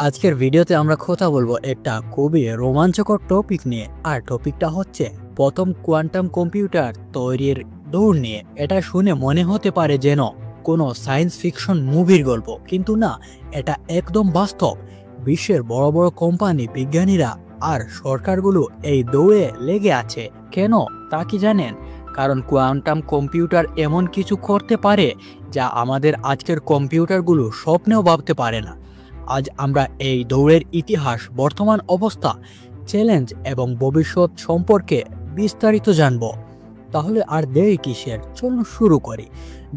আজকের ভিডিওতে আমরা কথা বলবো একটা খুবই রোমাঞ্চকর টপিক নিয়ে। আর টপিকটা হচ্ছে প্রথম কোয়ান্টাম কম্পিউটার তৈরির দৌড় নিয়ে। এটা শুনে মনে হতে পারে যেন কোনো সায়েন্স ফিকশন মুভির গল্প, কিন্তু না, এটা একদম বাস্তব। বিশ্বের বড় বড় কোম্পানি, বিজ্ঞানীরা আর সরকারগুলো এই দৌড়ে লেগে আছে। কেন তা কি জানেন? কারণ কোয়ান্টাম কম্পিউটার এমন কিছু করতে পারে যা আমাদের আজকের কম্পিউটারগুলো স্বপ্নেও ভাবতে পারে না। আজ আমরা এই দৌড়ের ইতিহাস, বর্তমান অবস্থা, চ্যালেঞ্জ এবং ভবিষ্যৎ সম্পর্কে বিস্তারিত জানব। তাহলে আর দেরি কিসের, চলুন শুরু করি।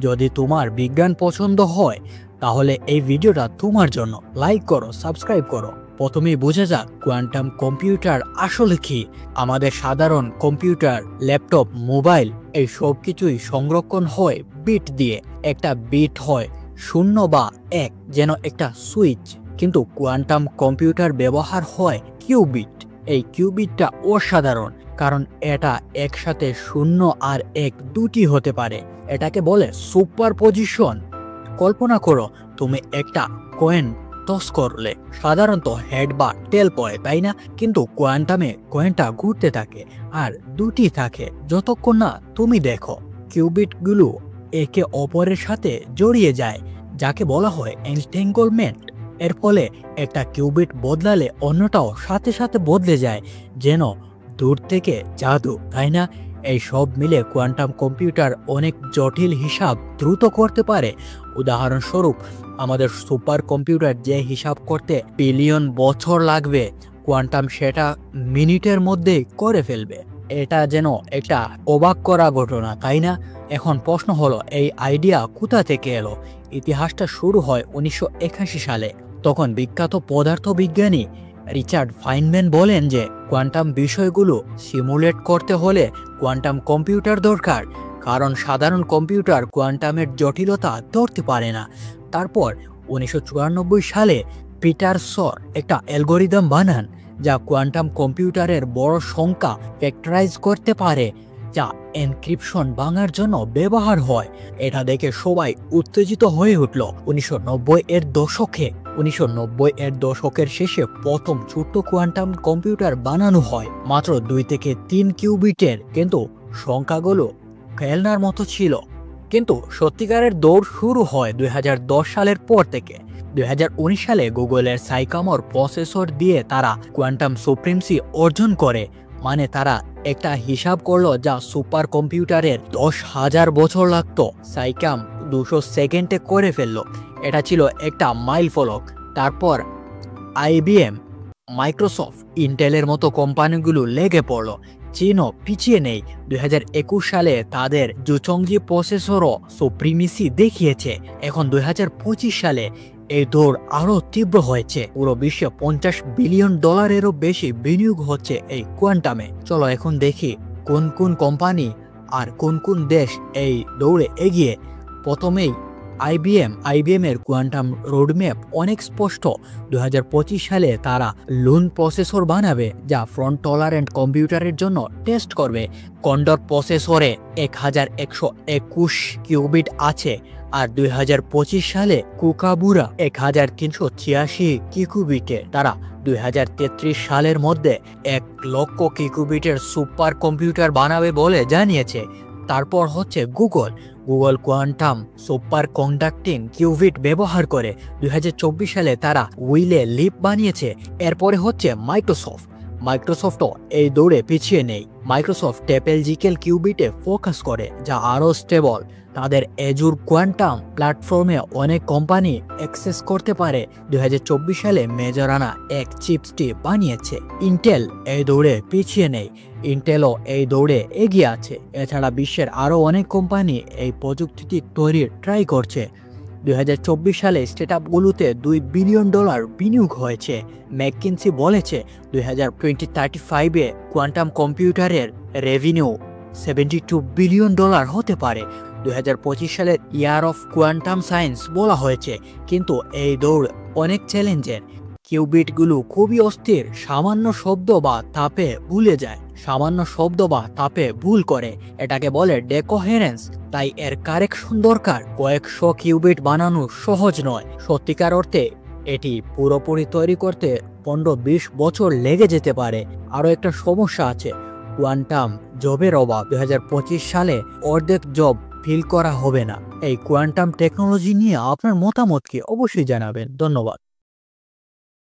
যদি তোমার বিজ্ঞান পছন্দ হয় তাহলে এই ভিডিওটা তোমার জন্য। লাইক করো, সাবস্ক্রাইব করো। প্রথমেই বোঝা যাক কোয়ান্টাম কম্পিউটার আসলে কি। আমাদের সাধারণ কম্পিউটার, ল্যাপটপ, মোবাইল এই সব কিছুই সংরক্ষণ হয় বিট দিয়ে। একটা বিট হয় 0 বা 1, যেন একটা সুইচ। কিন্তু কোয়ান্টাম কম্পিউটার ব্যবহার হয় কিউবিট। এই কিউবিটটা অসাধারণ, কারণ এটা একসাথে 0 আর 1 দুটি হতে পারে। এটাকে বলে সুপার পজিশন। কল্পনা করো, তুমি একটা কয়েন টস করলে সাধারণত হেড বা টেল পড়ে, তাই না? কিন্তু কোয়ান্টামে কয়েনটা ঘুরতে থাকে আর দুটি থাকে যতক্ষণ না তুমি দেখো কিউবিটগুলো একে অপরের সাথে জড়িয়ে যায়, যাকে বলা হয় এনটেঙ্গলমেন্ট। এর ফলে একটা কিউবিট বদলালে অন্যটাও সাথে সাথে বদলে যায়, যেন দূর থেকে জাদু, তাই না? এই সব মিলে কোয়ান্টাম কম্পিউটার অনেক জটিল হিসাব দ্রুত করতে পারে। উদাহরণস্বরূপ, আমাদের সুপার কম্পিউটার যে হিসাব করতে বিলিয়ন বছর লাগবে, কোয়ান্টাম সেটা মিনিটের মধ্যেই করে ফেলবে। এটা যেন একটা অবাক করা ঘটনা, তাই না? এখন প্রশ্ন হলো, এই আইডিয়া কোথা থেকে এলো? ইতিহাসটা শুরু হয় 1981 সালে। তখন বিখ্যাত পদার্থবিজ্ঞানী রিচার্ড ফাইনম্যান বলেন যে কোয়ান্টাম বিষয়গুলো সিমুলেট করতে হলে কোয়ান্টাম কম্পিউটার দরকার, কারণ সাধারণ কম্পিউটার কোয়ান্টামের জটিলতা ধরতে পারে না। তারপর 1994 সালে পিটার শর একটা অ্যালগোরিদম বানান যা কোয়ান্টাম কম্পিউটারের বড় সংখ্যা ফ্যাক্টরাইজ করতে পারে, যা এনক্রিপশন ভাঙার জন্য ব্যবহার হয়। এটা দেখে সবাই উত্তেজিত হয়ে উঠল। 1990 এর দশকের শেষে প্রথম ছোট্ট কোয়ান্টাম কম্পিউটার বানানো হয়, মাত্র 2 থেকে 3 কিউবিটের, কিন্তু সংখ্যাগুলো খেলনার মতো ছিল। কিন্তু সত্যিকারের দৌড় শুরু হয় 2010 সালের পর থেকে। 2019 সালে গুগলের সাইকামোর প্রসেসর দিয়ে তারা কোয়ান্টাম সুপ্রিমসি অর্জন করে। মানে তারা একটা হিসাব করলো যা সুপার কম্পিউটারের 10,000 বছর লাগতো, সাইকাম 200 সেকেন্ডে করে ফেললো। এটা ছিল একটা মাইল ফলক। তারপর আইবিএম, মাইক্রোসফট, ইন্টেলের মতো কোম্পানিগুলো লেগে পড়লো। চীনও পিছিয়ে নেই। 2021 সালে তাদের জুচংজি প্রসেসরও সুপ্রিমেসি দেখিয়েছে। এখন 2025 সালে এই দৌড় আরো তীব্র হয়েছে। পুরো বিশ্বে $50 বিলিয়ন বেশি বিনিয়োগ হচ্ছে এই কোয়ান্টামে। চলো এখন দেখি কোন কোন কোম্পানি আর কোন কোন দেশ এই দৌড়ে এগিয়ে। প্রথমেই আইবিএম এর কোয়ান্টাম রোডম্যাপ অনেক স্পষ্ট। 2025 সালে তারা লুন প্রসেসর বানাবে যা ফ্রন্ট টলারেন্ট কম্পিউটারের জন্য টেস্ট করবে। কন্ডর প্রসেসরে 1121 কিউবিট আছে। আর 2025 সালে কুকাবুরা 1386 কিউবিটে। তারা 2033 সালের মধ্যে 1 লক্ষ কিউবিটের সুপার কম্পিউটার বানাবে বলে জানিয়েছে। তারপর হচ্ছে Google quantum super conducting cubit ব্যবহার করে 2024 সালে তারা উইলে লিপ বানিয়েছে। এরপরে হচ্ছে মাইক্রোসফটও এই দৌড়ে পিছিয়ে নেই। মাইক্রোসফট টেপেলজিক্যাল কিউবিটে ফোকাস করে, যা আরও স্টেবল। তাদের এজুর কোয়ান্টাম প্ল্যাটফর্মে অনেক কোম্পানি অ্যাক্সেস করতে পারে। 2024 সালে মেজরানা এক চিপসটি বানিয়েছে। ইন্টেল এই দৌড়ে পিছিয়ে নেই, ইন্টেলও এই দৌড়ে এগিয়ে আছে। এছাড়া বিশ্বের আরও অনেক কোম্পানি এই প্রযুক্তিটি তৈরির ট্রাই করছে। 2024 সালে স্টার্টআপগুলোতে $2 বিলিয়ন বিনিয়োগ হয়েছে। ম্যাককিনসি বলেছে 2035-এ কোয়ান্টাম কম্পিউটারের রেভিনিউ $72 বিলিয়ন হতে পারে। 2025 সালের ইয়ার অফ কোয়ান্টাম সায়েন্স বলা হয়েছে। কিন্তু এই দৌড় অনেক চ্যালেঞ্জের। কিউবিটগুলো খুবই অস্থির, সামান্য শব্দ বা তাপে ভুল করে। এটাকে বলে ডেকোহেরেন্স। তাই এর কারেকশন দরকার। কয়েকশো কিউবিট বানানো সহজ নয়। সত্যিকার অর্থে এটি পুরোপুরি তৈরি করতে 15-20 বছর লেগে যেতে পারে। আরও একটা সমস্যা আছে, কোয়ান্টাম জবের অভাব। 2025 সালে অর্ধেক জব ফিল করা হবে না। এই কোয়ান্টাম টেকনোলজি নিয়ে আপনার মতামত কি অবশ্যই জানাবেন। ধন্যবাদ।